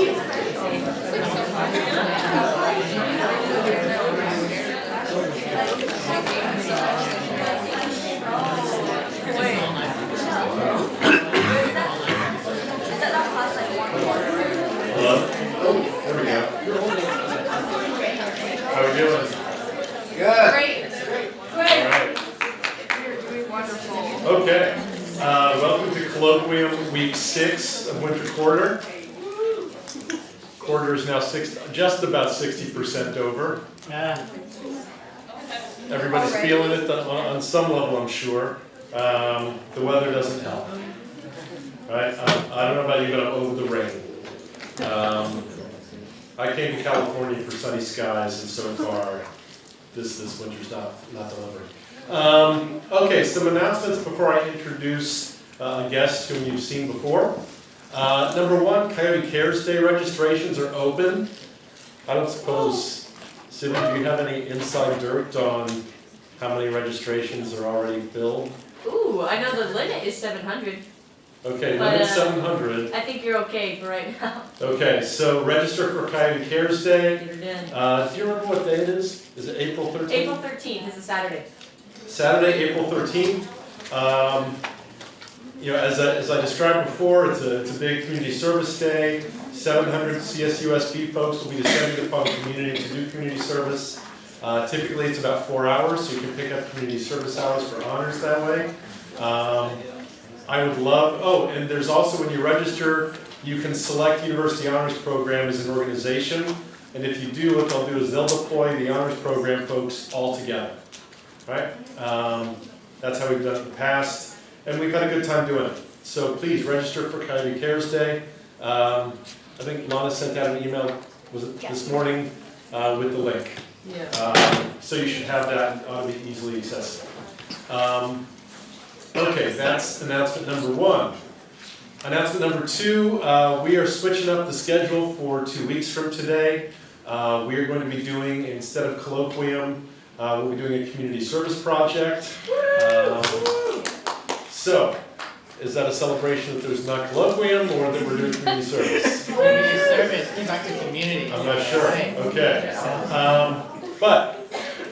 Hello? There we go. How are we doing? Good. Great. All right. You're doing wonderful. Okay. Welcome to Colloquium Week 6 of Winter Quarter. Quarter is now just about 60% over. Everybody's feeling it on some level, I'm sure. The weather doesn't help. Right? I don't know about you, but I'm over the rain. I came to California for sunny skies, and so far, this winter's not delivering. Okay, some announcements before I introduce a guest whom you've seen before. Number one, Coyote Cares Day registrations are open. I don't suppose, Sydney, do you have any inside dirt on how many registrations are already filled? Ooh, I know the limit is 700. Okay, But, limit 700. I think you're okay for right now. Okay, so register for Coyote Cares Day. Get her done. Do you remember what day it is? Is it April 13th? April 13th is a Saturday. Saturday, April 13th. As I described before, it's a big community service day. 700 CSUSB folks will be descending upon the community to do community service. Typically, it's about 4 hours, so you can pick up community service hours for honors that way. I would love, and there's also, when you register, you can select University Honors Program as an organization. And if you do, what they'll do is they'll deploy the honors program folks all together. Right? That's how we've done it in the past. And we've had a good time doing it. So please register for Coyote Cares Day. I think Lana sent out an email, was it this morning, with the link. Yeah. So you should have that, it ought to be easily accessible. Okay, that's announcement number one. Announcement number two, we are switching up the schedule for 2 weeks from today. We are going to be doing, instead of Colloquium, we'll be doing a community service project. So, is that a celebration that there's not Colloquium or that we're doing community service? Community service, get back to community. I'm not sure. Right. Okay. But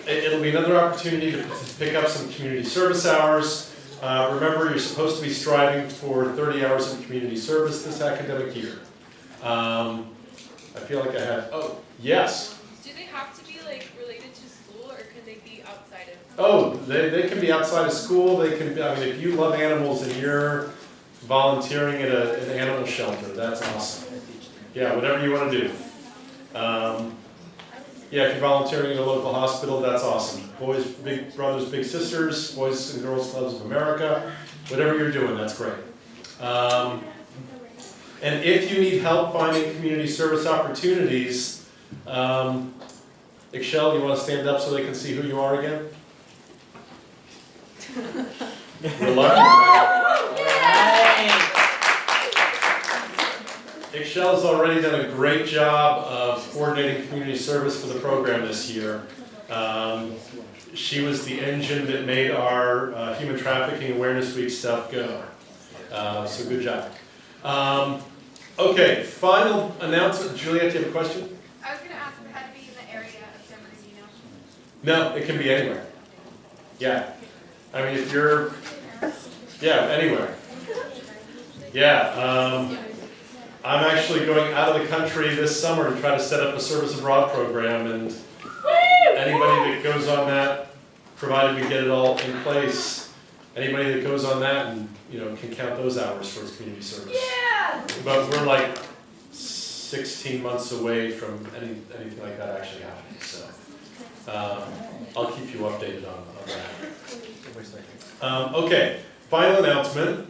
it'll be another opportunity to pick up some community service hours. Remember, you're supposed to be striving for 30 hours of community service this academic year. I feel like I have, yes. Do they have to be like related to school, or can they be outside of? Oh, they can be outside of school. They can be, if you love animals and you're volunteering at an animal shelter, that's awesome. Yeah, whatever you want to do. If you're volunteering in a local hospital, that's awesome. Boys, Big Brothers, Big Sisters, Boys and Girls Clubs of America, whatever you're doing, that's great. And if you need help finding community service opportunities, Excel, you want to stand up so they can see who you are again? Reluctant. Excel has already done a great job of coordinating community service for the program this year. She was the engine that made our Human Trafficking Awareness Week stuff go. So good job. Okay, final announcement. Juliet, do you have a question? I was going to ask if it had to be in the area of San Bernardino. No, it can be anywhere. Yeah. I mean, if you're, anywhere. Yeah. I'm actually going out of the country this summer to try to set up a service abroad program, and anybody that goes on that, provided we get it all in place, anybody that goes on that and can count those hours towards community service. Yeah! But we're like 16 months away from anything like that actually happening, so I'll keep you updated on that. Okay, final announcement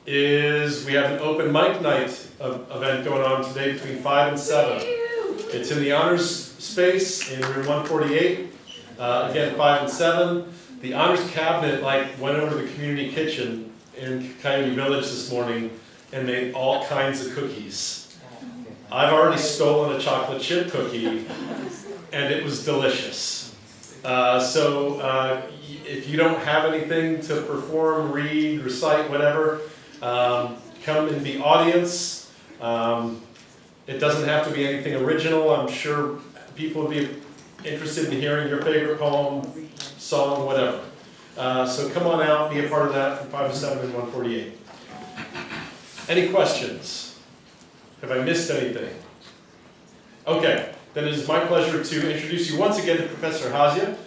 is we have an open mic night event going on today between 5 and 7. It's in the honors space in room 148. Again, 5 and 7. The honors cabinet went over to the community kitchen in Coyote Village this morning and made all kinds of cookies. I've already stolen a chocolate chip cookie, and it was delicious. So if you don't have anything to perform, read, recite, whatever, come in the audience. It doesn't have to be anything original. I'm sure people would be interested in hearing your favorite poem, song, whatever. So come on out, be a part of that from 5 to 7 and 148. Any questions? Have I missed anything? Okay, then it is my pleasure to introduce you once again to Professor Hazia,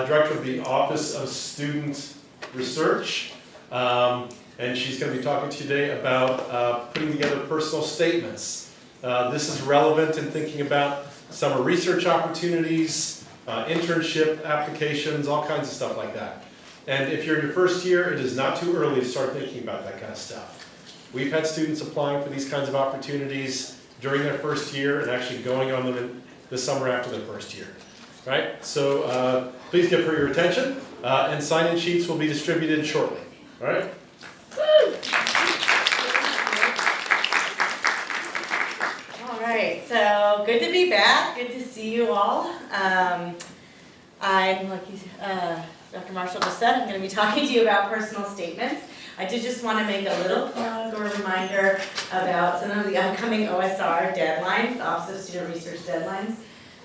Director of the Office of Student Research. And she's going to be talking to you today about putting together personal statements. This is relevant in thinking about summer research opportunities, internship applications, all kinds of stuff like that. And if you're in your first year, it is not too early to start thinking about that kind of stuff. We've had students applying for these kinds of opportunities during their first year and actually going on them in the summer after their first year. Right? So please give her your attention, and sign-in sheets will be distributed shortly. All right? All right, so good to be back. Good to see you all. I'm, like Dr. Marshall just said, I'm going to be talking to you about personal statements. I did just want to make a little plug or reminder about some of the upcoming OSR deadlines, the Office of Student Research deadlines.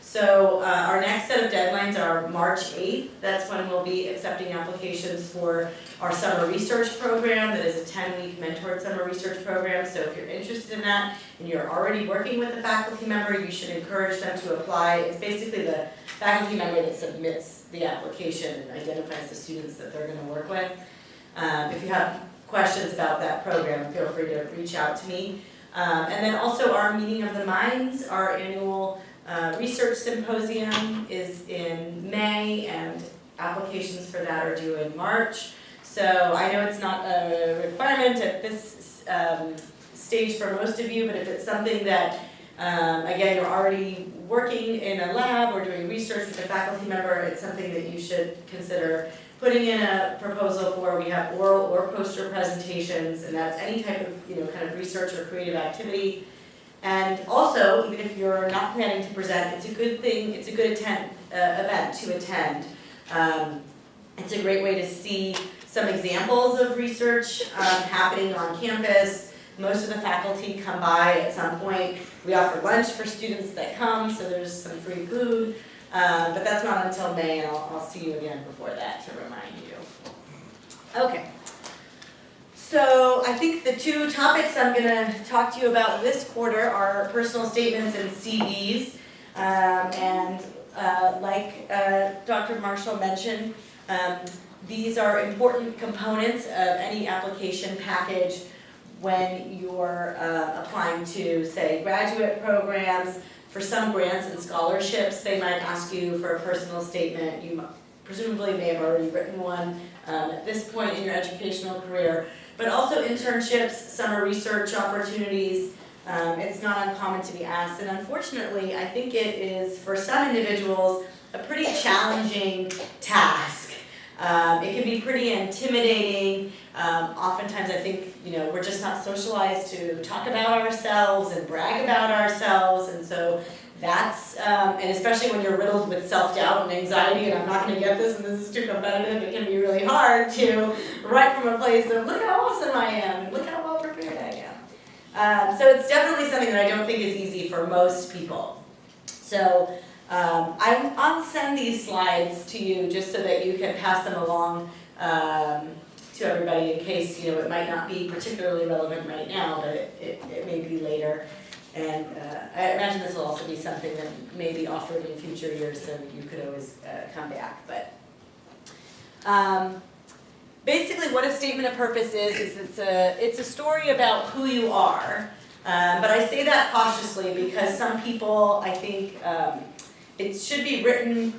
So our next set of deadlines are March 8th. That's when we'll be accepting applications for our summer research program. That is a 10-week mentored summer research program. So if you're interested in that and you're already working with a faculty member, you should encourage them to apply. It's basically the faculty member that submits the application and identifies the students that they're going to work with. If you have questions about that program, feel free to reach out to me. And then also our Meeting of the Minds, our annual research symposium is in May, and applications for that are due in March. So I know it's not a requirement at this stage for most of you, but if it's something that, again, you're already working in a lab or doing research with a faculty member, it's something that you should consider putting in a proposal for. We have oral or poster presentations, and that's any type of, kind of research or creative activity. And also, even if you're not planning to present, it's a good thing, it's a good event to attend. It's a great way to see some examples of research happening on campus. Most of the faculty come by at some point. We offer lunch for students that come, so there's some free food. But that's not until May, and I'll see you again before that to remind you. Okay. So I think the two topics I'm going to talk to you about this quarter are personal statements and CVs. Like Dr. Marshall mentioned, these are important components of any application package when you're applying to, say, graduate programs. For some grants and scholarships, they might ask you for a personal statement. You presumably may have already written one at this point in your educational career. But also internships, summer research opportunities, it's not uncommon to be asked. And unfortunately, I think it is, for some individuals, a pretty challenging task. It can be pretty intimidating. Oftentimes I think, we're just not socialized to talk about ourselves and brag about ourselves. And so that's, and especially when you're riddled with self-doubt and anxiety, and I'm not going to get this, and this is too competitive, it can be really hard to write from a place of, look how awesome I am, and look how well prepared I am. So it's definitely something that I don't think is easy for most people. So I'll send these slides to you just so that you can pass them along to everybody in case, it might not be particularly relevant right now, but it may be later. And I imagine this will also be something that may be offered in future years, so you could always come back. But basically what a statement of purpose is it's a story about who you are. But I say that cautiously because some people, I think, it should be written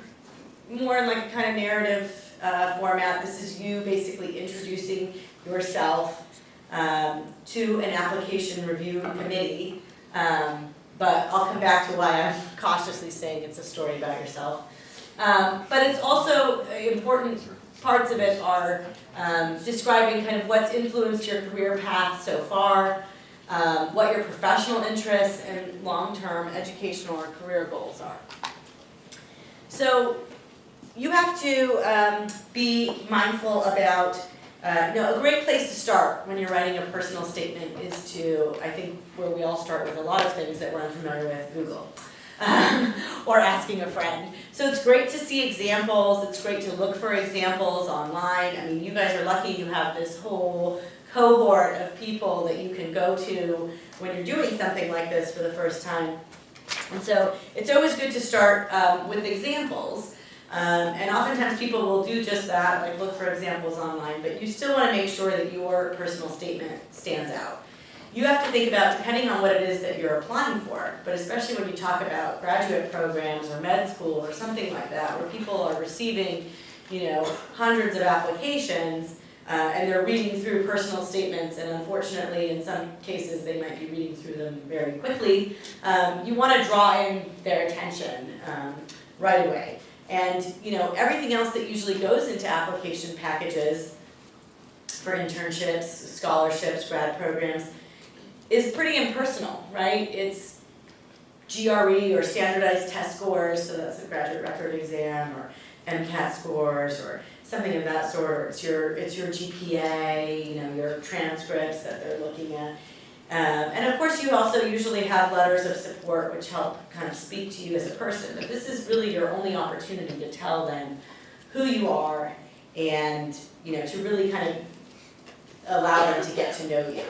more in like a kind of narrative format. This is you basically introducing yourself to an application review committee. But I'll come back to why I'm cautiously saying it's a story about yourself. But it's also important parts of it are describing kind of what's influenced your career path so far, what your professional interests and long-term educational or career goals are. So you have to be mindful about A great place to start when you're writing a personal statement is to, I think, where we all start with a lot of things that we're unfamiliar with, Google. Or asking a friend. So it's great to see examples, it's great to look for examples online. I mean, you guys are lucky you have this whole cohort of people that you can go to when you're doing something like this for the first time. And so it's always good to start with examples. And oftentimes people will do just that, like look for examples online, but you still want to make sure that your personal statement stands out. You have to think about, depending on what it is that you're applying for, but especially when you talk about graduate programs or med school or something like that, where people are receiving, hundreds of applications, and they're reading through personal statements, and unfortunately, in some cases, they might be reading through them very quickly. You want to draw in their attention right away. And everything else that usually goes into application packages for internships, scholarships, grad programs, is pretty impersonal, right? It's GRE or standardized test scores, so that's a graduate record exam, or MCAT scores, or something of that sort. Or it's your GPA, your transcripts that they're looking at. And of course, you also usually have letters of support which help kind of speak to you as a person. But this is really your only opportunity to tell them who you are and to really kind of allow them to get to know you.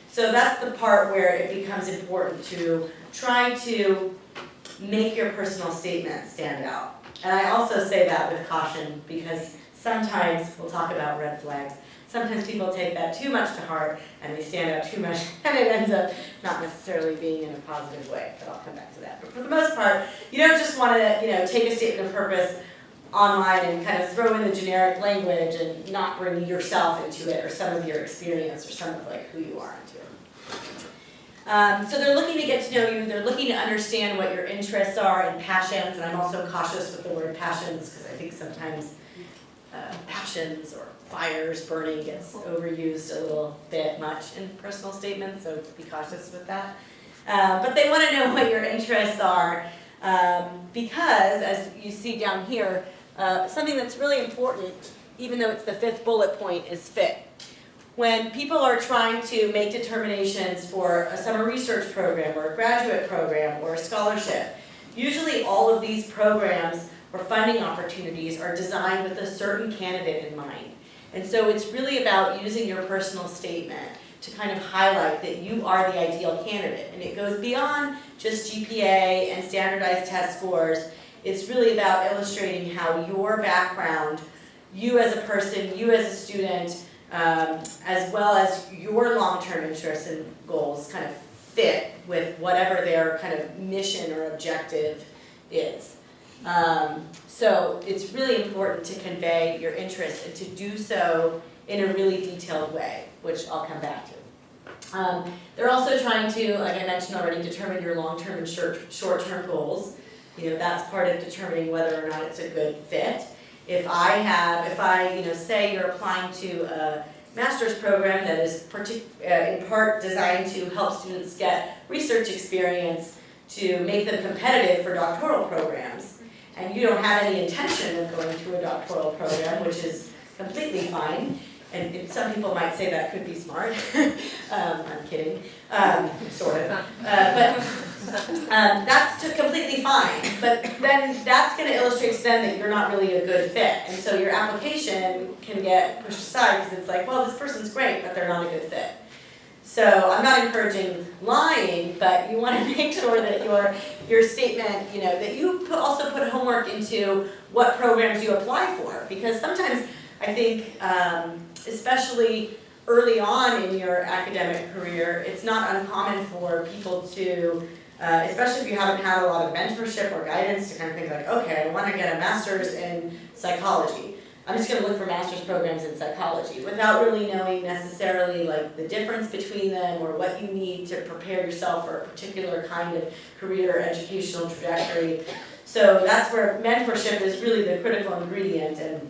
So that's the part where it becomes important to try to make your personal statement stand out. And I also say that with caution because sometimes, we'll talk about red flags, sometimes people take that too much to heart and they stand out too much and it ends up not necessarily being in a positive way, but I'll come back to that. But for the most part, you don't just want to take a statement of purpose online and kind of throw in the generic language and not bring yourself into it or some of your experience or some of who you are into it. So they're looking to get to know you, they're looking to understand what your interests are and passions, and I'm also cautious with the word passions because I think sometimes passions or fires, burning gets overused a little bit much in personal statements, so be cautious with that. But they want to know what your interests are because, as you see down here, something that's really important, even though it's the 5th bullet point, is fit. When people are trying to make determinations for a summer research program or a graduate program or a scholarship, usually all of these programs or funding opportunities are designed with a certain candidate in mind. And so it's really about using your personal statement to kind of highlight that you are the ideal candidate. And it goes beyond just GPA and standardized test scores. It's really about illustrating how your background, you as a person, you as a student, as well as your long-term interests and goals kind of fit with whatever their kind of mission or objective is. So it's really important to convey your interest and to do so in a really detailed way, which I'll come back to. They're also trying to, like I mentioned already, determine your long-term and short-term goals. That's part of determining whether or not it's a good fit. If I say you're applying to a master's program that is in part designed to help students get research experience to make them competitive for doctoral programs, and you don't have any intention of going to a doctoral program, which is completely fine, and some people might say that could be smart. I'm kidding, sort of. But that's completely fine. But then that's going to illustrate to them that you're not really a good fit. And so your application can get pushed aside because it's like, well, this person's great, but they're not a good fit. So I'm not encouraging lying, but you want to make sure that your statement, that you also put homework into what programs you apply for. Because sometimes I think, especially early on in your academic career, it's not uncommon for people to, especially if you haven't had a lot of mentorship or guidance, to kind of think like, okay, I want to get a master's in psychology. I'm just going to look for master's programs in psychology without really knowing necessarily the difference between them or what you need to prepare yourself for a particular kind of career or educational trajectory. So that's where mentorship is really the critical ingredient, and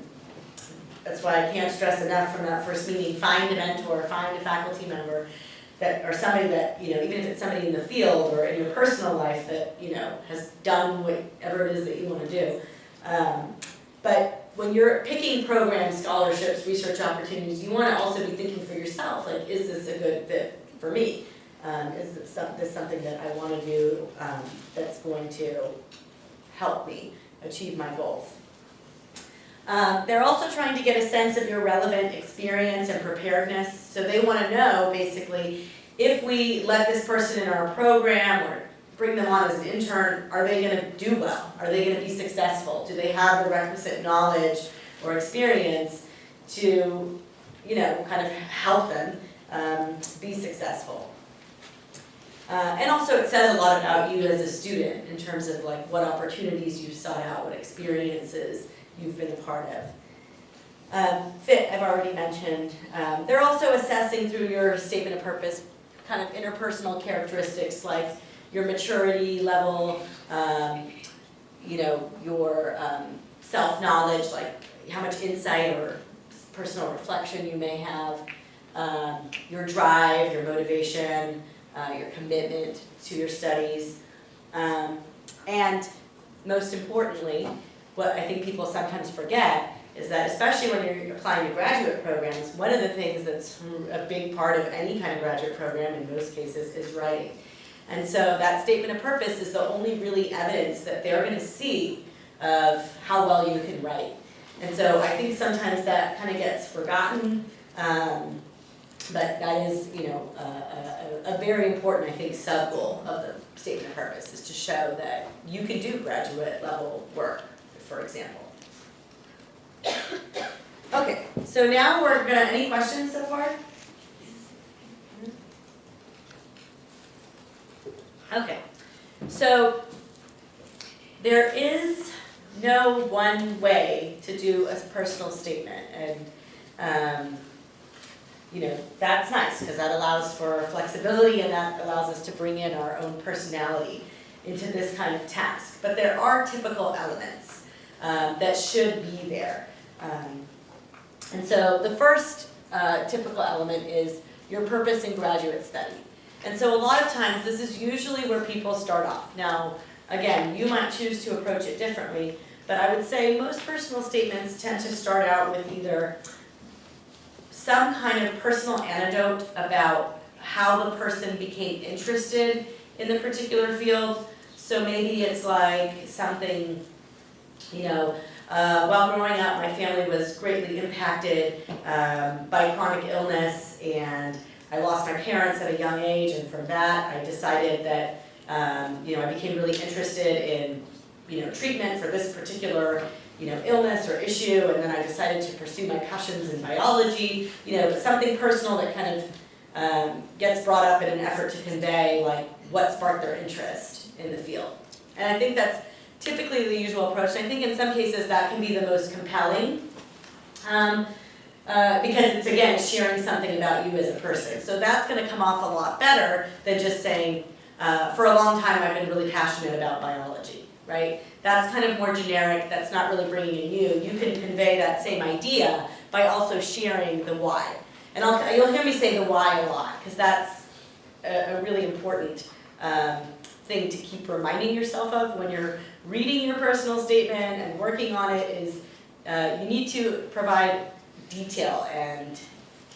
that's why I can't stress enough from that first meeting, find a mentor, find a faculty member or somebody that, even if it's somebody in the field or in your personal life that, has done whatever it is that you want to do. But when you're picking programs, scholarships, research opportunities, you want to also be thinking for yourself, like, is this a good fit for me? Is this something that I want to do that's going to help me achieve my goals? They're also trying to get a sense of your relevant experience and preparedness. So they want to know, basically, if we let this person in our program or bring them on as an intern, are they going to do well? Are they going to be successful? Do they have the requisite knowledge or experience to, kind of help them be successful? And also it says a lot about you as a student in terms of like what opportunities you've sought out, what experiences you've been a part of. Fit, I've already mentioned. They're also assessing through your statement of purpose kind of interpersonal characteristics like your maturity level, your self-knowledge, like how much insight or personal reflection you may have, your drive, your motivation, your commitment to your studies, and most importantly, what I think people sometimes forget is that especially when you're applying to graduate programs, one of the things that's a big part of any kind of graduate program in most cases is writing. And so that statement of purpose is the only really evidence that they're going to see of how well you can write. And so I think sometimes that kind of gets forgotten, but that is, a very important, I think, sub-goal of the statement of purpose is to show that you can do graduate level work, for example. Okay, so now we're gonna, any questions so far? Okay, so there is no one way to do a personal statement, and that's nice because that allows for flexibility and that allows us to bring in our own personality into this kind of task. But there are typical elements that should be there. And so the first typical element is your purpose in graduate study. And so a lot of times this is usually where people start off. Now, again, you might choose to approach it differently, but I would say most personal statements tend to start out with either some kind of personal anecdote about how the person became interested in the particular field. So maybe it's like something, while growing up, my family was greatly impacted by chronic illness, and I lost my parents at a young age, and from that I decided that I became really interested in treatment for this particular illness or issue, and then I decided to pursue my passions in biology, something personal that kind of gets brought up in an effort to convey like what sparked their interest in the field. And I think that's typically the usual approach. And I think in some cases that can be the most compelling because it's, again, sharing something about you as a person. So that's going to come off a lot better than just saying, for a long time I've been really passionate about biology, right? That's kind of more generic, that's not really bringing in you. You can convey that same idea by also sharing the why. And you'll hear me say the why a lot, because that's a really important thing to keep reminding yourself of when you're reading your personal statement and working on it is you need to provide detail and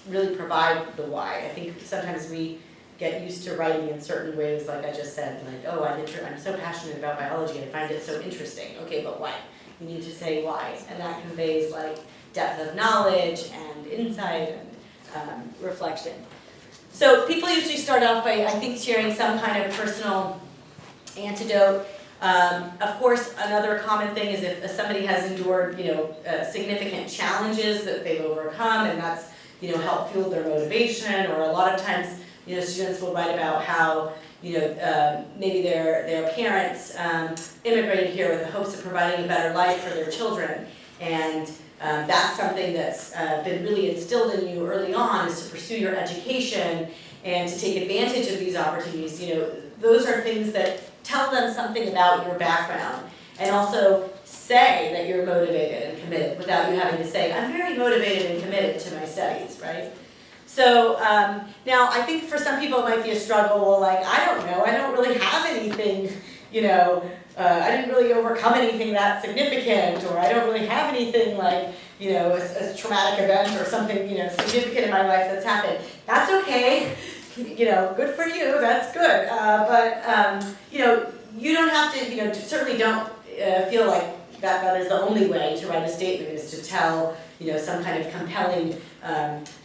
really provide the why. I think sometimes we get used to writing in certain ways, like I just said, like, oh, I'm so passionate about biology, I find it so interesting. Okay, but why? You need to say why, and that conveys like depth of knowledge and insight and reflection. So people usually start off by, I think, sharing some kind of personal anecdote. Of course, another common thing is if somebody has endured, significant challenges that they've overcome, and that's, helped fuel their motivation. Or a lot of times, students will write about how, maybe their parents immigrated here with the hopes of providing a better life for their children, and that's something that's been really instilled in you early on, is to pursue your education and to take advantage of these opportunities. Those are things that tell them something about your background, and also say that you're motivated and committed without you having to say, I'm very motivated and committed to my studies, right? So now I think for some people it might be a struggle, well, like, I don't know, I don't really have anything, I didn't really overcome anything that significant, or I don't really have anything like, a traumatic event or something, significant in my life that's happened. That's okay, good for you, that's good. But you don't have to, certainly don't feel like that is the only way to write a statement, is to tell, some kind of compelling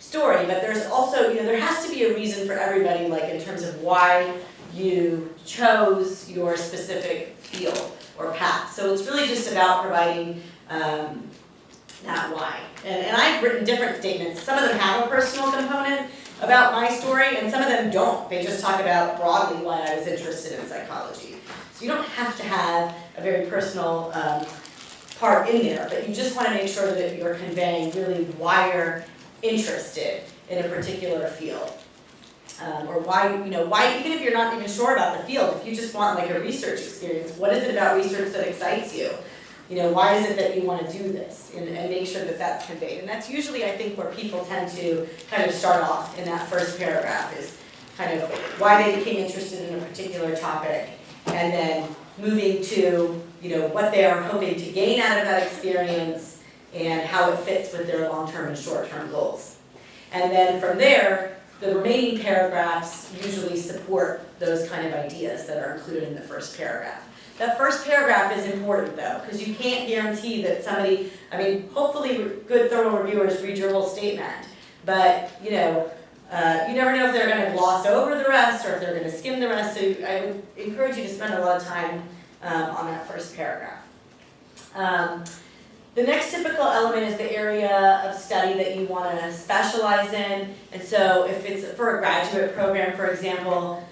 story. But there's also, there has to be a reason for everybody, like in terms of why you chose your specific field or path. So it's really just about providing that why. And I've written different statements. Some of them have a personal component about my story, and some of them don't. They just talk about broadly why I was interested in psychology. So you don't have to have a very personal part in there, but you just want to make sure that you're conveying really why you're interested in a particular field. Or why, why, even if you're not even sure about the field, if you just want like a research experience, what is it about research that excites you? Why is it that you want to do this? And make sure that that's conveyed. And that's usually, I think, where people tend to kind of start off in that first paragraph, is kind of why they became interested in a particular topic, and then moving to, what they are hoping to gain out of that experience and how it fits with their long-term and short-term goals. And then from there, the remaining paragraphs usually support those kind of ideas that are included in the first paragraph. That first paragraph is important though, because you can't guarantee that somebody, hopefully good thorough reviewers read your whole statement, but you never know if they're going to gloss over the rest or if they're going to skim the rest, so I would encourage you to spend a lot of time on that first paragraph. The next typical element is the area of study that you want to specialize in. And so if it's for a graduate program, for example,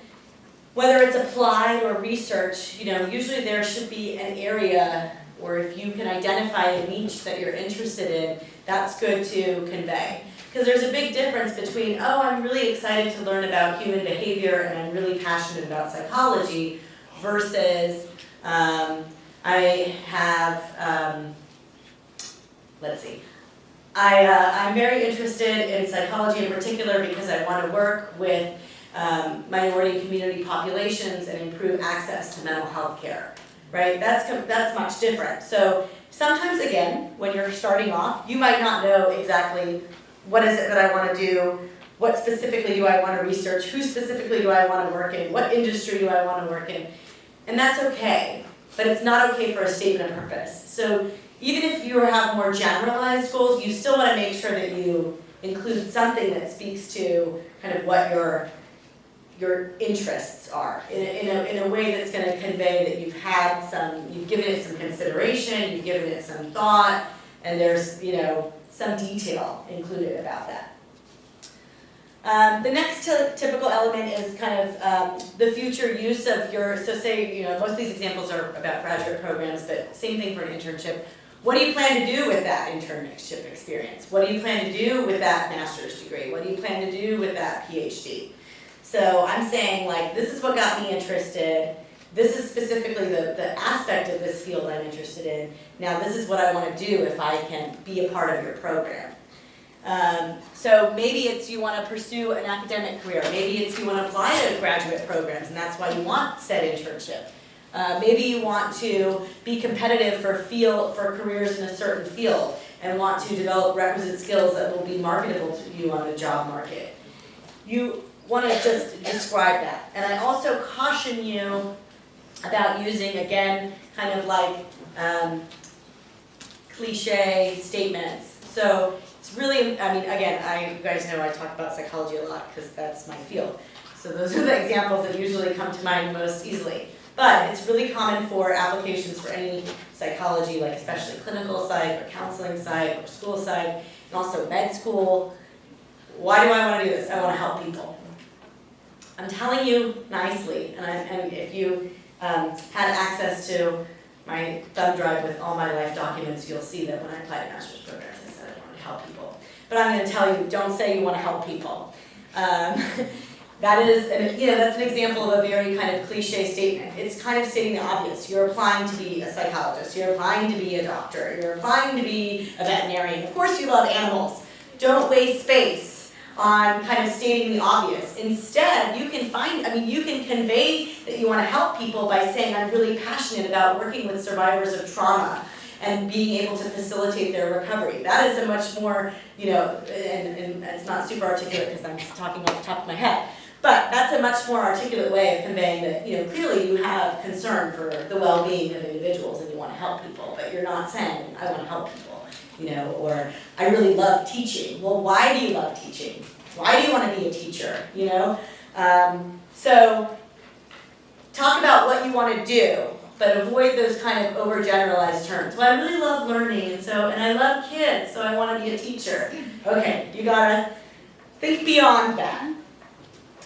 whether it's applied or research, usually there should be an area, or if you can identify a niche that you're interested in, that's good to convey. Because there's a big difference between, oh, I'm really excited to learn about human behavior and I'm really passionate about psychology, versus I have, I'm very interested in psychology in particular because I want to work with minority community populations and improve access to mental health care, right? That's much different. So sometimes, again, when you're starting off, you might not know exactly what is it that I want to do, what specifically do I want to research, who specifically do I want to work in, what industry do I want to work in, and that's okay, but it's not okay for a statement of purpose. So even if you have more generalized goals, you still want to make sure that you include something that speaks to kind of what your interests are in a way that's going to convey that you've given it some consideration, you've given it some thought, and there's some detail included about that. The next typical element is kind of the future use of so say, most of these examples are about graduate programs, but same thing for an internship. What do you plan to do with that internship experience? What do you plan to do with that master's degree? What do you plan to do with that PhD? So I'm saying, like, this is what got me interested. This is specifically the aspect of this field I'm interested in. Now this is what I want to do if I can be a part of your program. So maybe it's you want to pursue an academic career. Maybe it's you want to apply to graduate programs, and that's why you want said internship. Maybe you want to be competitive for careers in a certain field and want to develop requisite skills that will be marketable to you on the job market. You want to just describe that. And I also caution you about using, again, kind of like cliche statements. So it's really, you guys know I talk about psychology a lot because that's my field. So those are the examples that usually come to mind most easily. But it's really common for applications for any psychology, like especially clinical psych or counseling psych or school psych, and also med school. Why do I want to do this? I want to help people. I'm telling you nicely, and if you had access to my thumb drive with all my life documents, you'll see that when I applied to master's programs, I said I wanted to help people. But I'm going to tell you, don't say you want to help people. That's an example of a very kind of cliche statement. It's kind of stating the obvious. You're applying to be a psychologist. You're applying to be a doctor. You're applying to be a veterinarian. Of course you love animals. Don't waste space on kind of stating the obvious. Instead, you can you can convey that you want to help people by saying, I'm really passionate about working with survivors of trauma and being able to facilitate their recovery. That is a much more, and it's not super articulate because I'm just talking off the top of my head, but that's a much more articulate way of conveying that, clearly you have concern for the well-being of individuals and you want to help people, but you're not saying, I want to help people, or I really love teaching. Well, why do you love teaching? Why do you want to be a teacher, So talk about what you want to do, but avoid those kind of overgeneralized terms. Well, I really love learning, and I love kids, so I want to be a teacher. Okay, you gotta think beyond that.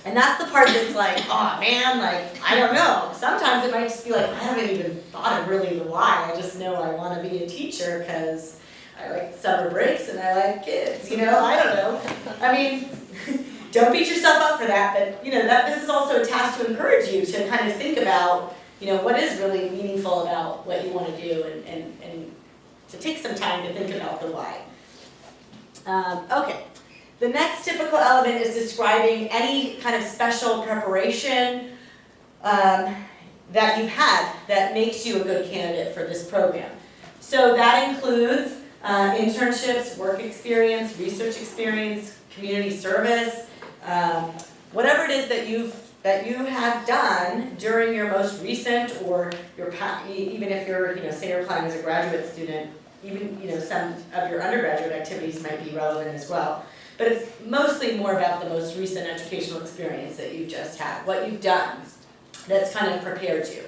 And that's the part that's like, oh man, I don't know. Sometimes it might just be like, I haven't even thought of really the why. I just know I want to be a teacher because I like summer breaks and I like kids, I don't know. I mean, don't beat yourself up for that, but that this is also a task to encourage you to kind of think about, what is really meaningful about what you want to do and to take some time to think about the why. Okay. The next typical element is describing any kind of special preparation that you've had that makes you a good candidate for this program. So that includes internships, work experience, research experience, community service, whatever it is that you have done during your most recent or your even if you're say you're applying as a graduate student, even some of your undergraduate activities might be relevant as well. But it's mostly more about the most recent educational experience that you've just had, what you've done that's kind of prepared you.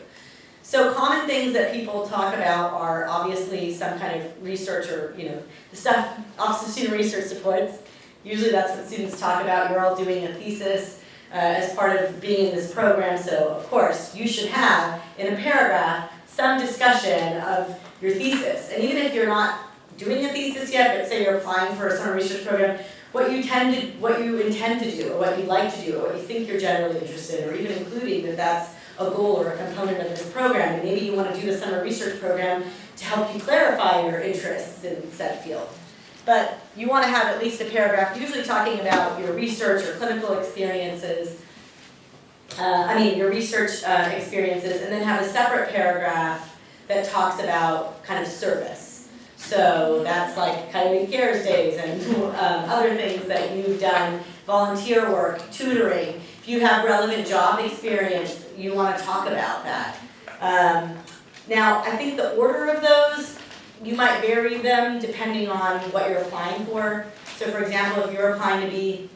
So common things that people talk about are obviously some kind of research or, the stuff Office of Student Research supports. Usually that's what students talk about. You're all doing a thesis as part of being in this program, so of course you should have, in a paragraph, some discussion of your thesis. And even if you're not doing a thesis yet, but say you're applying for a summer research program, what you intend to do, or what you'd like to do, or what you think you're generally interested in, or even including that that's a goal or a component of this program, and maybe you want to do the summer research program to help you clarify your interests in said field. But you want to have at least a paragraph, usually talking about your research or clinical experiences, your research experiences, and then have a separate paragraph that talks about kind of service. So that's like Coyote Cares Days and other things that you've done, volunteer work, tutoring. If you have relevant job experience, you want to talk about that. Now, I think the order of those, you might vary them depending on what you're applying for. So for example, if you're applying to be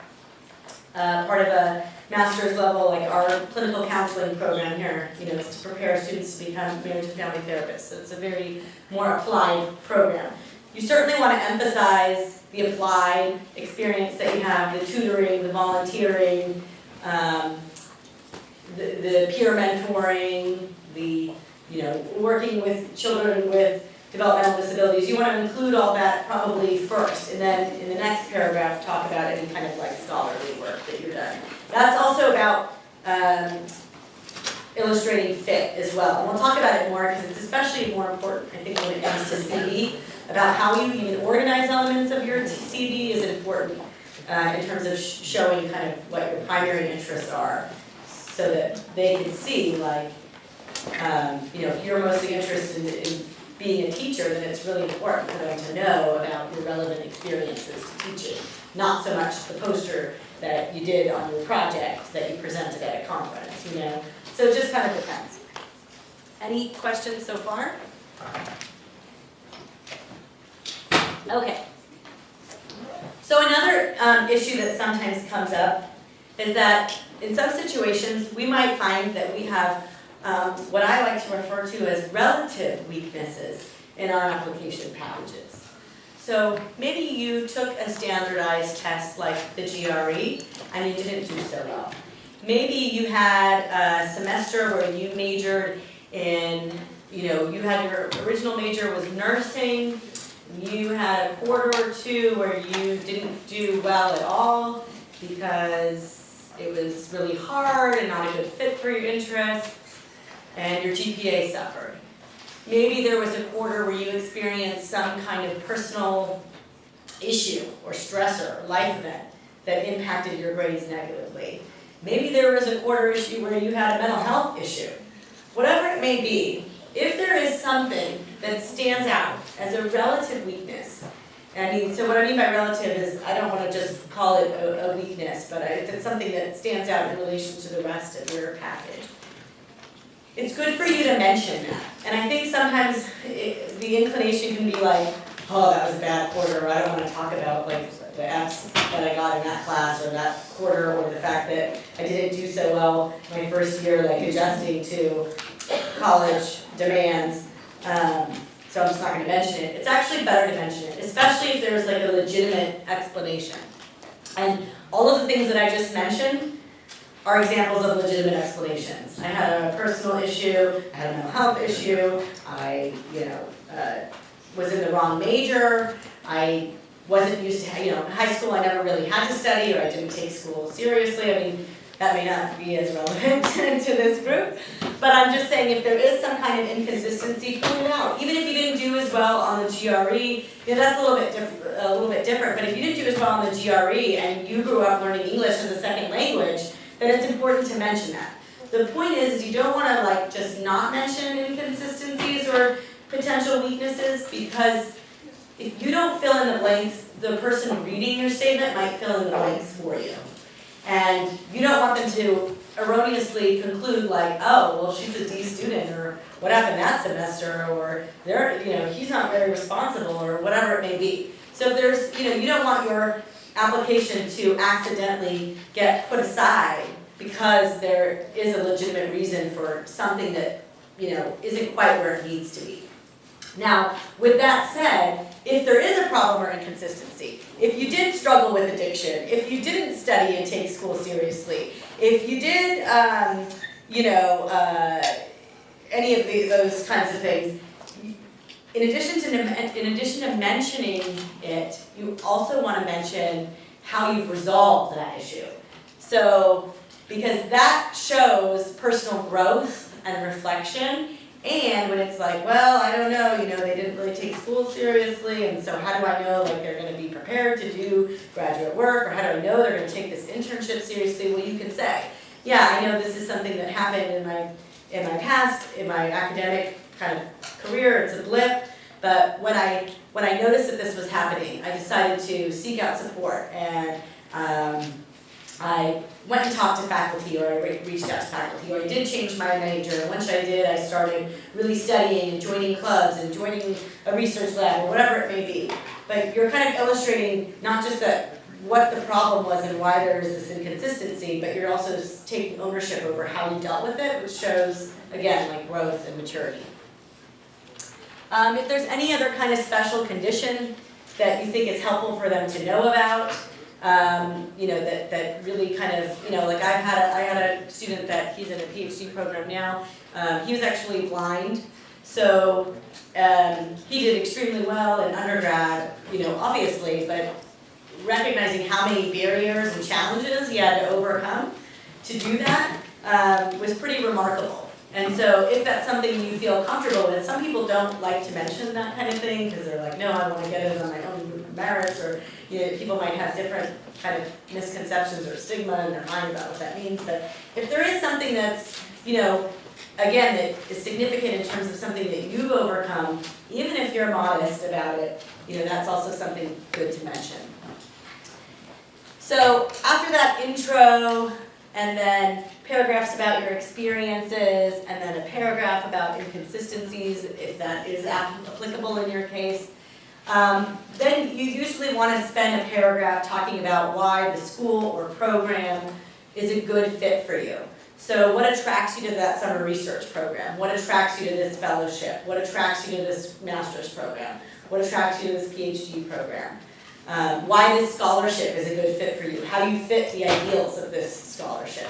part of a master's level, like our clinical counseling program here, it's to prepare students to become marriage and family therapists. So it's a very more applied program. You certainly want to emphasize the applied experience that you have, the tutoring, the volunteering, the peer mentoring, the working with children with developmental disabilities. You want to include all that probably first, and then in the next paragraph talk about any kind of like scholarly work that you've done. That's also about illustrating fit as well. And we'll talk about it more because it's especially more important, I think, when it comes to CV, about how you even organize elements of your CV is important in terms of showing kind of what your primary interests are so that they can see, like, if you're mostly interested in being a teacher, then it's really important for them to know about your relevant experiences to teaching, not so much the poster that you did on your project that you presented at a conference, So it just kind of depends. Any questions so far? Okay. So another issue that sometimes comes up is that in some situations we might find that we have what I like to refer to as relative weaknesses in our application packages. So maybe you took a standardized test like the GRE and you didn't do so well. Maybe you had a semester where you majored in, you had your original major was nursing, you had a quarter or two where you didn't do well at all because it was really hard and not a good fit for your interests, and your GPA suffered. Maybe there was a quarter where you experienced some kind of personal issue or stressor or life event that impacted your grades negatively. Maybe there was a quarter issue where you had a mental health issue. Whatever it may be, if there is something that stands out as a relative weakness, so what I mean by relative is, I don't want to just call it a weakness, but if it's something that stands out in relation to the rest of your package, it's good for you to mention that. And I think sometimes the inclination can be like, oh, that was a bad quarter, or I don't want to talk about like the Fs that I got in that class or that quarter, or the fact that I didn't do so well my first year, like adjusting to college demands. So I'm just not gonna mention it. It's actually better to mention it, especially if there's like a legitimate explanation. And all of the things that I just mentioned are examples of legitimate explanations. I had a personal issue, I had a mental health issue, I, was in the wrong major, I wasn't used to, in high school I never really had to study, or I didn't take school seriously. I mean, that may not be as relevant to this group, but I'm just saying if there is some kind of inconsistency, point it out. Even if you didn't do as well on the GRE, that's a little bit different, but if you didn't do as well on the GRE and you grew up learning English as a second language, then it's important to mention that. The point is you don't want to just not mention inconsistencies or potential weaknesses, because if you don't fill in the blanks, the person reading your statement might fill in the blanks for you. And you don't want them to erroneously conclude oh, well, she's a D student, or what happened that semester, or he's not very responsible, or whatever it may be. So if there's, you don't want your application to accidentally get put aside because there is a legitimate reason for something that, isn't quite where it needs to be. Now, with that said, if there is a problem or inconsistency, if you did struggle with addiction, if you didn't study and take school seriously, if you did, any of those kinds of things, in addition to mentioning it, you also want to mention how you've resolved that issue. So, because that shows personal growth and reflection. And when it's well, I don't know, they didn't really take school seriously, and so how do I know they're going to be prepared to do graduate work, or how do I know they're going to take this internship seriously? Well, you can say, yeah, I know this is something that happened in my past, in my academic kind of career. It's a blip, but when I noticed that this was happening, I decided to seek out support, and I went and talked to faculty, or I reached out to faculty, or I did change my major, and once I did, I started really studying and joining clubs and joining a research lab, or whatever it may be. But you're kind of illustrating not just what the problem was and why there is this inconsistency, but you're also taking ownership over how you dealt with it, which shows, again, growth and maturity. If there's any other kind of special condition that you think it's helpful for them to know about, that really kind of, I had a student that he's in a PhD program now. He was actually blind, so he did extremely well in undergrad, obviously, but recognizing how many barriers and challenges he had to overcome to do that was pretty remarkable. And so if that's something you feel comfortable with, some people don't like to mention that kind of thing because they're like, no, I want to get it on my own merits, or people might have different kind of misconceptions or stigma in their mind about what that means. But if there is something that's, again, that is significant in terms of something that you've overcome, even if you're modest about it, that's also something good to mention. So after that intro, and then paragraphs about your experiences, and then a paragraph about inconsistencies, if that is applicable in your case, then you usually want to spend a paragraph talking about why the school or program is a good fit for you. So what attracts you to that summer research program? What attracts you to this fellowship? What attracts you to this master's program? What attracts you to this PhD program? Why this scholarship is a good fit for you? How do you fit the ideals of this scholarship?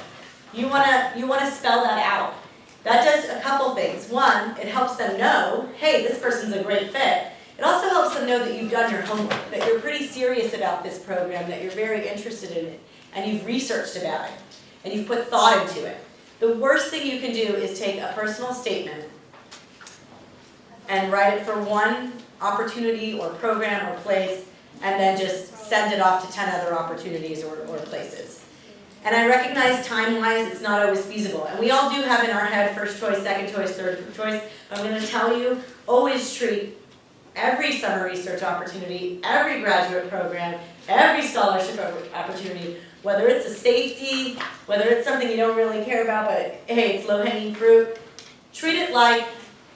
You wanna spell that out. That does a couple things. One, it helps them know, hey, this person's a great fit. It also helps them know that you've done your homework, that you're pretty serious about this program, that you're very interested in it, and you've researched about it, and you've put thought into it. The worst thing you can do is take a personal statement and write it for one opportunity or program or place, and then just send it off to 10 other opportunities or places. And I recognize time-wise, it's not always feasible. And we all do have in our head first choice, second choice, third choice. But I'm gonna tell you, always treat every summer research opportunity, every graduate program, every scholarship opportunity, whether it's a safety, whether it's something you don't really care about, but hey, it's low-hanging fruit, treat it like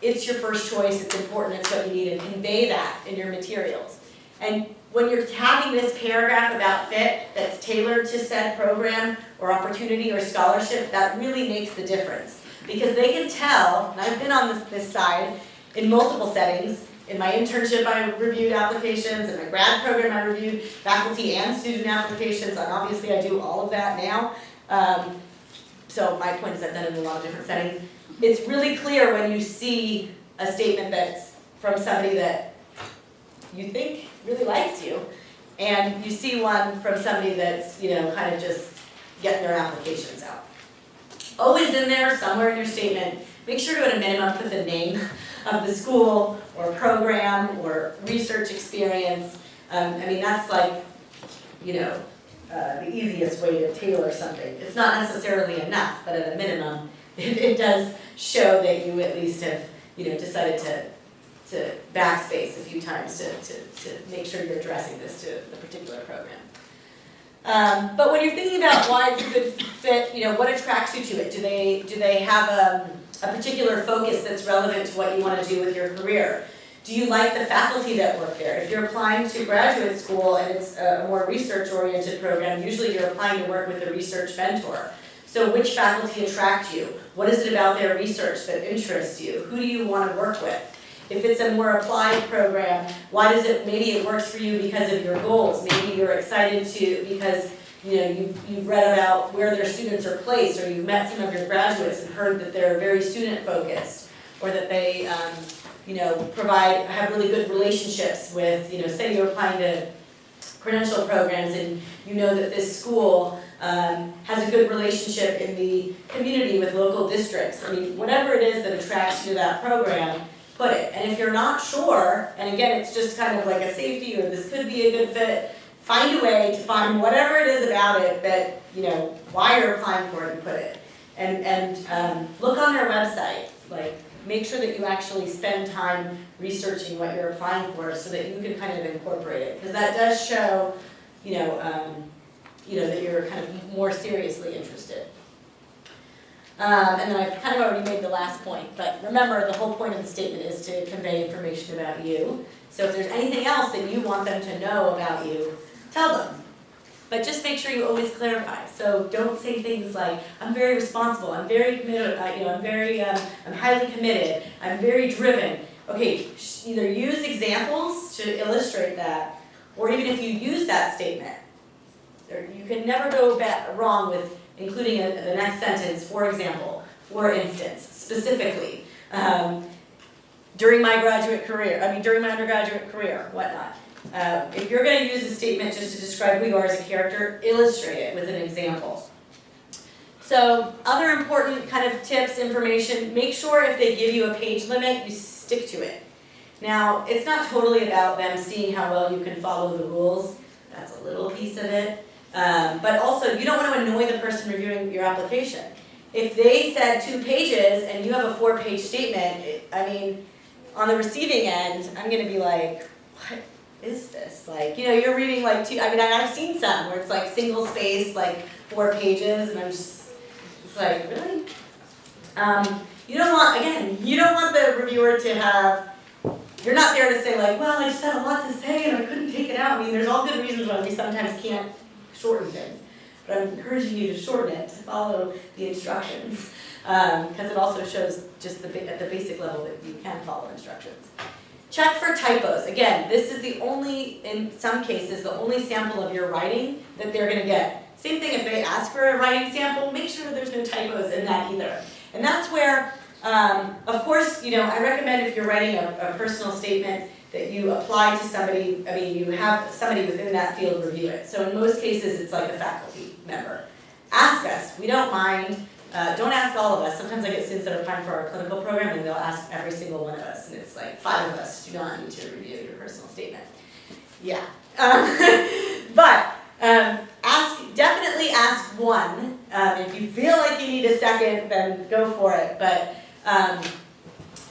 it's your first choice, it's important, it's what you need, and convey that in your materials. And when you're having this paragraph about fit that's tailored to said program or opportunity or scholarship, that really makes the difference. Because they can tell, and I've been on this side in multiple settings. In my internship, I reviewed applications. In my grad program, I reviewed faculty and student applications. And obviously, I do all of that now. So my point is I've done it in a lot of different settings. It's really clear when you see a statement that's from somebody that you think really likes you, and you see one from somebody that's, kind of just getting their applications out. Always in there, somewhere in your statement, make sure to at a minimum put the name of the school or program or research experience. That's like, the easiest way to tailor something. It's not necessarily enough, but at a minimum, it does show that you at least have, decided to backspace a few times to make sure you're addressing this to the particular program. But when you're thinking about why it's a good fit, what attracts you to it? Do they have a particular focus that's relevant to what you want to do with your career? Do you like the faculty that work there? If you're applying to graduate school and it's a more research-oriented program, usually you're applying to work with a research mentor. So which faculty attract you? What is it about their research that interests you? Who do you want to work with? If it's a more applied program, why does it, maybe it works for you because of your goals. Maybe you're excited because you've read about where their students are placed, or you've met some of your graduates and heard that they're very student focused, or that they have really good relationships with, say you're applying to credential programs and you know that this school has a good relationship in the community with local districts. Whatever it is that attracts you to that program, put it. And if you're not sure, and again, it's just kind of like a safety or this could be a good fit, find a way to find whatever it is about it that, why you're applying for it and put it. And look on their website, make sure that you actually spend time researching what you're applying for so that you can kind of incorporate it. Because that does show, that you're kind of more seriously interested. And then I've kind of already made the last point, but remember the whole point of the statement is to convey information about you. So if there's anything else that you want them to know about you, tell them. But just make sure you always clarify. So don't say things like, I'm very responsible, I'm very committed, I'm highly committed, I'm very driven. Okay, either use examples to illustrate that, or even if you use that statement, you can never go wrong with including the next sentence, for example, for instance, specifically, during my undergraduate career, whatnot. If you're going to use a statement just to describe who you are as a character, illustrate it with an example. So, other important kind of tips, information, make sure if they give you a page limit, you stick to it. Now, it's not totally about them seeing how well you can follow the rules. That's a little piece of it. But also, you don't want to annoy the person reviewing your application. If they said 2 pages and you have a 4-page statement, on the receiving end, I'm going to be like, what is this? You're reading I've seen some where it's like single space, 4 pages, and I'm just, it's like, really? You don't want the reviewer to have, you're not there to say well, I just had a lot to say and I couldn't take it out. There's all good reasons why we sometimes can't shorten things, but I'm encouraging you to shorten it, to follow the instructions, because it also shows just at the basic level that you can follow instructions. Check for typos. Again, this is in some cases, the only sample of your writing that they're going to get. Same thing if they ask for a writing sample, make sure there's no typos in that either. And that's where, of course, I recommend if you're writing a personal statement that you apply to somebody, you have somebody within that field review it. So in most cases, it's like a faculty member. Ask us, we don't mind. Don't ask all of us. Sometimes I get students that are applying for our clinical program and they'll ask every single one of us. And it's 5 of us do not need to review your personal statement. Yeah. But definitely ask one. If you feel like you need a second, then go for it. But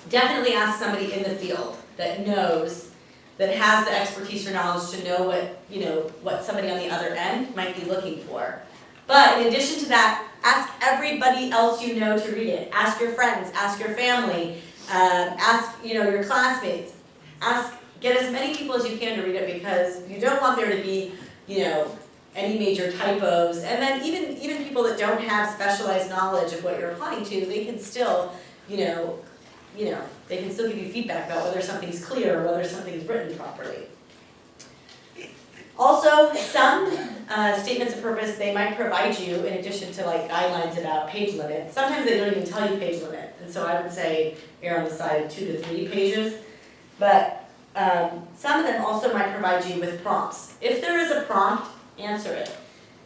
definitely ask somebody in the field that knows, that has the expertise or knowledge to know what somebody on the other end might be looking for. But in addition to that, ask everybody else you know to read it. Ask your friends, ask your family, ask your classmates. Get as many people as you can to read it, because you don't want there to be any major typos. And then even people that don't have specialized knowledge of what you're applying to, they can still they can still give you feedback about whether something's clear or whether something's written properly. Also, some statements of purpose, they might provide you, in addition to guidelines about page limit. Sometimes they don't even tell you page limit, and so I would say err on the side of 2 to 3 pages. But some of them also might provide you with prompts. If there is a prompt, answer it.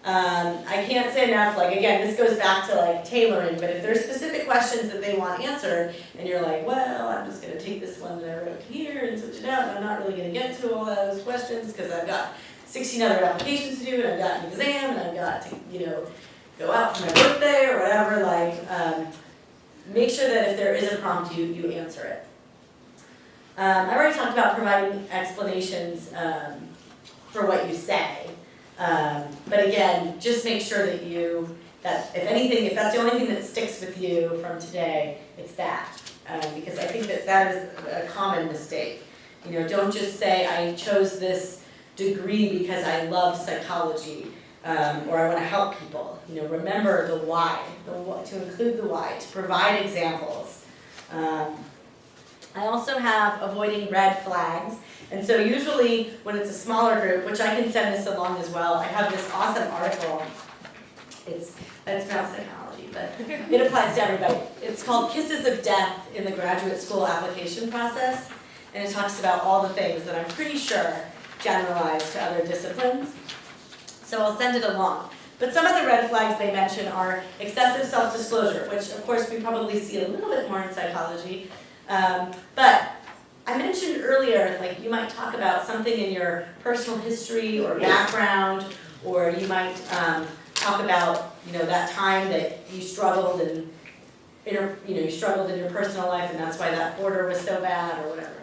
I can't say enough, again, this goes back to tailoring, but if there's specific questions that they want answered, and you're like, well, I'm just gonna take this one that I wrote here and switch it out, and I'm not really gonna get to all those questions, because I've got 16 other applications to do, and I've got an exam, and I've got to, go out for my birthday, or whatever, make sure that if there is a prompt, you answer it. I already talked about providing explanations for what you say. But again, just make sure that if that's the only thing that sticks with you from today, it's that. Because I think that is a common mistake. Don't just say, I chose this degree because I love psychology, or I want to help people. Remember the why, to include the why, to provide examples. I also have avoiding red flags. And so usually when it's a smaller group, which I can send this along as well, I have this awesome article. It's about psychology, but it applies to everybody. It's called Kisses of Death in the Graduate School Application Process. And it talks about all the things that I'm pretty sure generalize to other disciplines. So I'll send it along. But some of the red flags they mention are excessive self-disclosure, which of course we probably see a little bit more in psychology. But I mentioned earlier, you might talk about something in your personal history or background, or you might talk about, that time that you struggled you struggled in your personal life, and that's why that order was so bad, or whatever.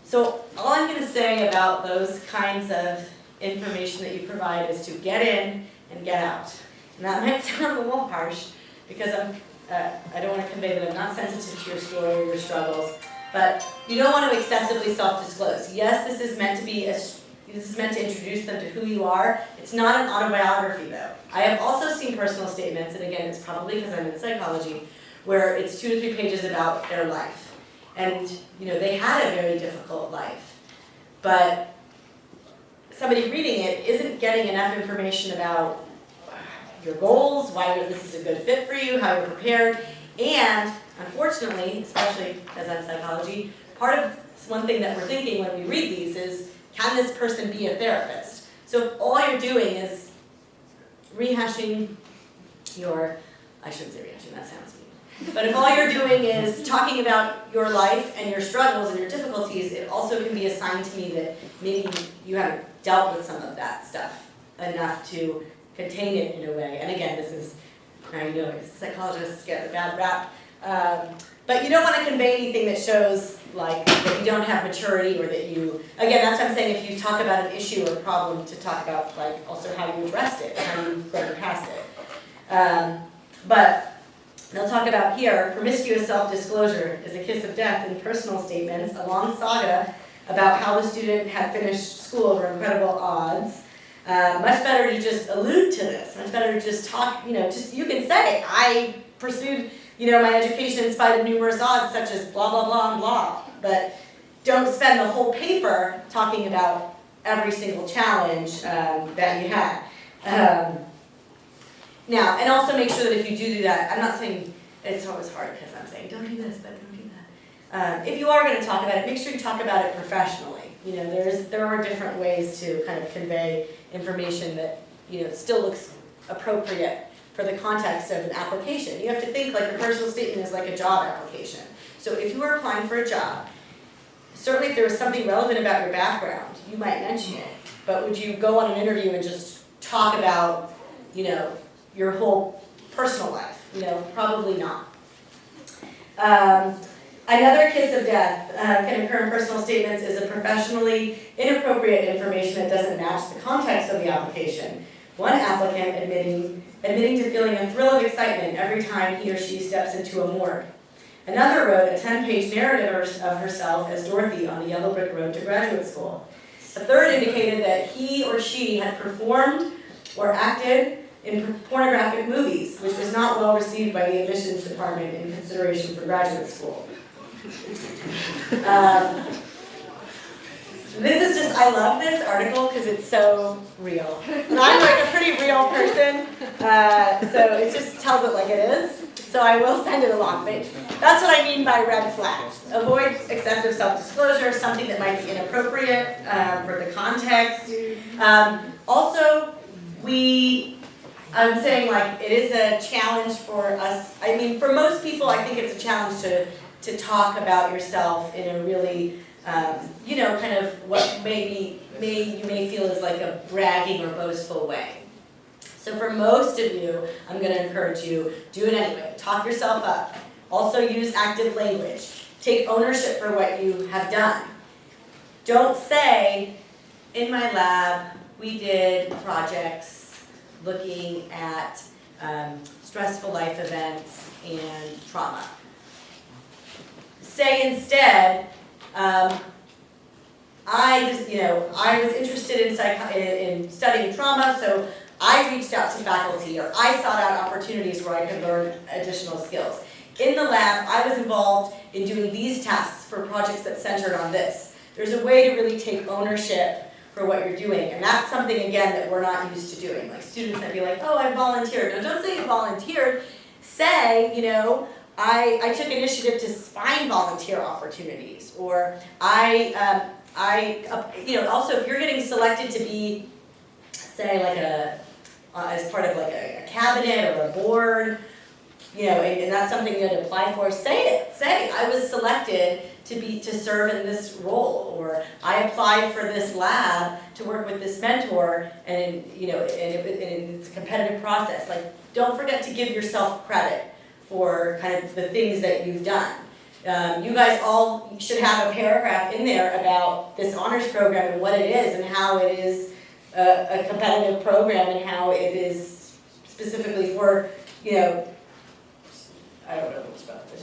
So all I'm going to say about those kinds of information that you provide is to get in and get out. And that might sound a little harsh, because I don't want to convey that I'm not sensitive to your story or your struggles. But you don't want to excessively self-disclose. Yes, this is meant to introduce them to who you are. It's not an autobiography, though. I have also seen personal statements, and again, it's probably because I'm in psychology, where it's 2 to 3 pages about their life. And, they had a very difficult life. But somebody reading it isn't getting enough information about your goals, why this is a good fit for you, how you're prepared, and unfortunately, especially because I'm psychology, one thing that we're thinking when we read these is, can this person be a therapist? So if all you're doing is rehashing I shouldn't say rehashing, that sounds mean. But if all you're doing is talking about your life and your struggles and your difficulties, it also can be a sign to me that maybe you haven't dealt with some of that stuff enough to contain it in a way. And again, this is, psychologists get a bad rap. But you don't want to convey anything that shows that you don't have maturity, or that again, that's what I'm saying, if you talk about an issue or problem, to talk about also how you addressed it, how you've gotten past it. But they'll talk about here, promiscuous self-disclosure is a kiss of death in personal statements, a long saga about how the student had finished school over incredible odds. Much better to just allude to this, much better to just talk, you can say, I pursued my education in spite of numerous odds, such as blah, blah, blah, and blah. But don't spend the whole paper talking about every single challenge that you had. Now, and also make sure that if you do that, I'm not saying, it's always hard because I'm saying, don't do this, but don't do that. If you are going to talk about it, make sure you talk about it professionally. There are different ways to kind of convey information that, still looks appropriate for the context of an application. You have to think a personal statement is like a job application. So if you are applying for a job, certainly if there was something relevant about your background, you might mention it. but would you go on an interview and just talk about, you know, your whole personal life? You know, probably not. Another kiss of death can occur in personal statements is a professionally inappropriate information that doesn't match the context of the application. One applicant admitting to feeling a thrill of excitement every time he or she steps into a morgue. Another wrote a 10-page narrative of herself as Dorothy on the yellow brick road to graduate school. A third indicated that he or she had performed or acted in pornographic movies, which was not well received by the admissions department in consideration for graduate school. This is just, I love this article because it's so real. And I'm like a pretty real person, so it just tells it like it is. So I will send it along. But that's what I mean by red flags. Avoid excessive self-disclosure, something that might be inappropriate for the context. Also, I'm saying like it is a challenge for us. I mean, for most people, I think it's a challenge to talk about yourself in a really, you know, kind of what you may feel is like a bragging or boastful way. So for most of you, I'm going to encourage you, do it anyway. Talk yourself up. Also use active language. Take ownership for what you have done. Don't say, in my lab, we did projects looking at stressful life events and trauma. Say instead, I was interested in studying trauma, so I reached out to faculty, or I sought out opportunities where I could learn additional skills. In the lab, I was involved in doing these tasks for projects that centered on this. There's a way to really take ownership for what you're doing, and that's something, again, that we're not used to doing. Like students might be like, oh, I volunteered. No, don't say you volunteered. Say, you know, I took initiative to find volunteer opportunities, or also if you're getting selected to be, say, like as part of like a cabinet or a board, you know, and that's something you had to apply for, say it. Say, I was selected to serve in this role, or I applied for this lab to work with this mentor, and you know, and it's a competitive process. Like, don't forget to give yourself credit for kind of the things that you've done. You guys all should have a paragraph in there about this honors program and what it is and how it is a competitive program and how it is specifically for, you know, I don't know much about this.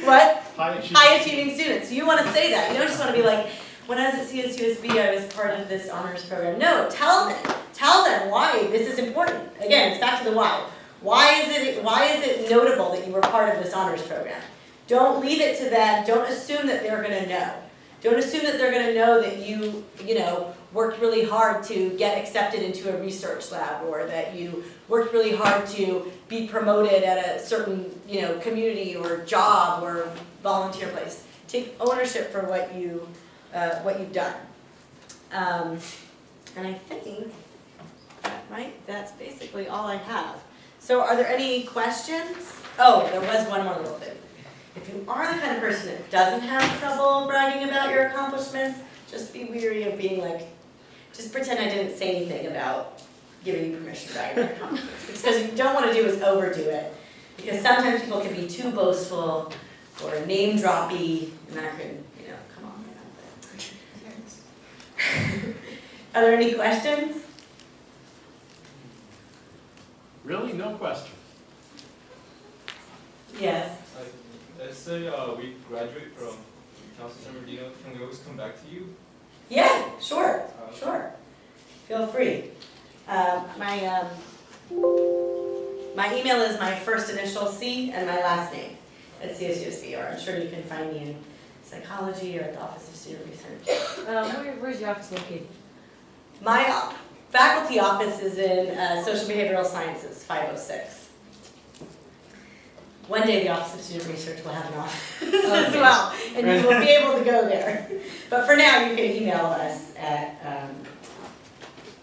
What? High achieving students. You want to say that. You don't just want to be like, when I was at CSUSB, I was part of this honors program. No, tell them why this is important. Again, it's back to the why. Why is it notable that you were part of this honors program? Don't leave it to them. Don't assume that they're going to know. Don't assume that they're going to know that you worked really hard to get accepted into a research lab, or that you worked really hard to be promoted at a certain, you know, community or job or volunteer place. Take ownership for what you've done. And I think that's basically all I have. So are there any questions? Oh, there was one more little thing. If you are the kind of person that doesn't have trouble bragging about your accomplishments, just be weary of being like, just pretend I didn't say anything about giving you permission to brag about your accomplishments. Because what you don't want to do is overdo it. Because sometimes people can be too boastful or name droppy, and that can, you know, come on. Are there any questions? Really? No question. Yes. Let's say we graduate from Council San Bernardino, can we always come back to you? Yeah, sure. Sure. Feel free. My email is my first initial C and my last name at CSUSB, or I'm sure you can find me in psychology or at the Office of Student Research. Where's your office located? My faculty office is in Social Behavioral Sciences, 506. One day the Office of Student Research will have an office as well, and you will be able to go there. But for now, you can email us at,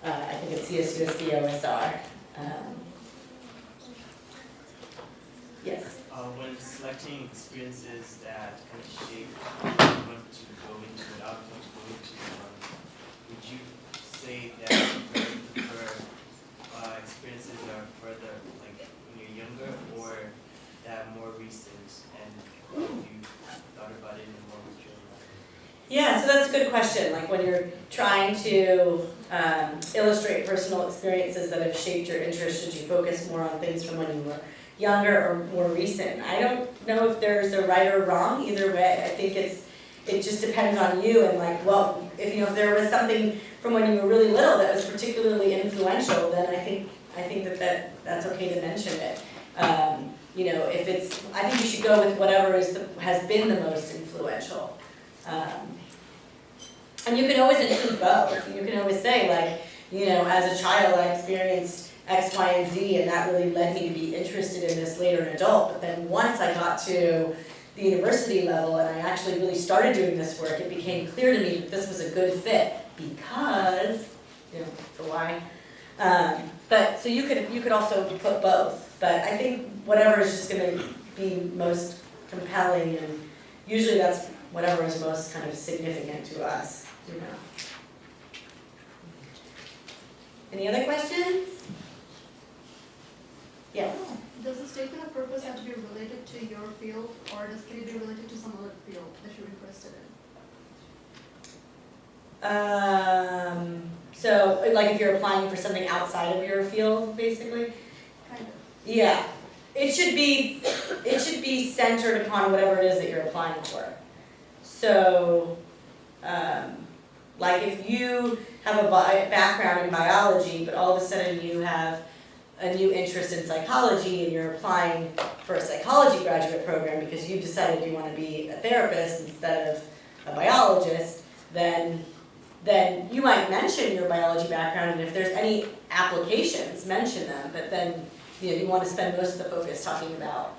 I think it's CSUSB OSR. Yes? When selecting experiences that kind of shape what you want to go into, what outcome to go into, would you say that you're looking for experiences that are further, like when you're younger, or that are more recent, and you thought about it in a more mature level? Yeah, so that's a good question. Like when you're trying to illustrate personal experiences that have shaped your interest, should you focus more on things from when you were younger or more recent? I don't know if there's a right or wrong either way. I think it just depends on you and like, well, if there was something from when you were really little that was particularly influential, then I think that's okay to mention it. If it's, I think you should go with whatever has been the most influential. And you can always include both. You can always say like, as a child I experienced X, Y, and Z, and that really led me to be interested in this later in adult. But then once I got to the university level and I actually really started doing this work, it became clear to me that this was a good fit because, the why. But so you could also put both. But I think whatever is just going to be most compelling, and usually that's whatever is most kind of significant to us. Any other questions? Yes. Does the statement of purpose have to be related to your field, or can it be related to some other field that you're interested in? So like if you're applying for something outside of your field, basically? Kind of. Yeah. It should be centered upon whatever it is that you're applying for. So, like if you have a background in biology, but all of a sudden you have a new interest in psychology and you're applying for a psychology graduate program because you've decided you want to be a therapist instead of a biologist, then you might mention your biology background, and if there's any applications, mention them, but then you want to spend most of the focus talking about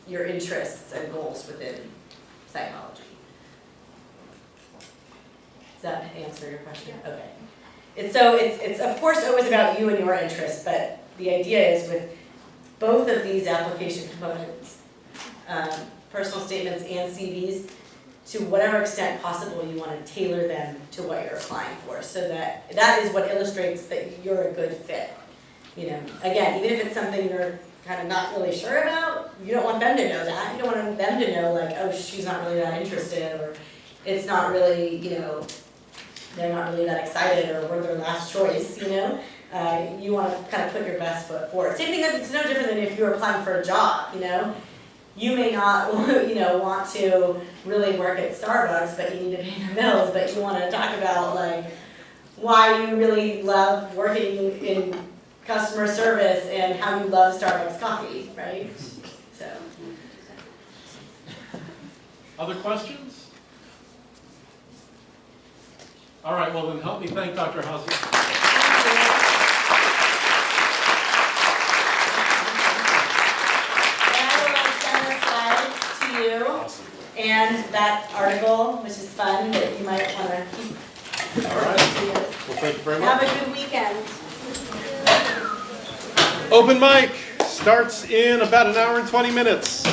your interests and goals within psychology. Does that answer your question? Yeah. Okay. It's of course always about you and your interests, but the idea is with both of these application components, personal statements and CVs, to whatever extent possible you want to tailor them to what you're applying for, so that is what illustrates that you're a good fit. Again, even if it's something you're kind of not really sure about, you don't want them to know that. You don't want them to know like, oh, she's not really that interested, or it's not really, they're not really that excited, or we're their last choice, You want to kind of put your best foot forward. Same thing, it's no different than if you're applying for a job, You may not, want to really work at Starbucks, but you need to pay your bills, but you want to talk about like why you really love working in customer service and how you love Starbucks coffee, right? So. Other questions? All right, well then help me thank Dr. Hauser. And that article, which is fun, that you might want to keep. All right. Well, thank you very much. Have a good weekend. Open mic starts in about an hour and 20 minutes.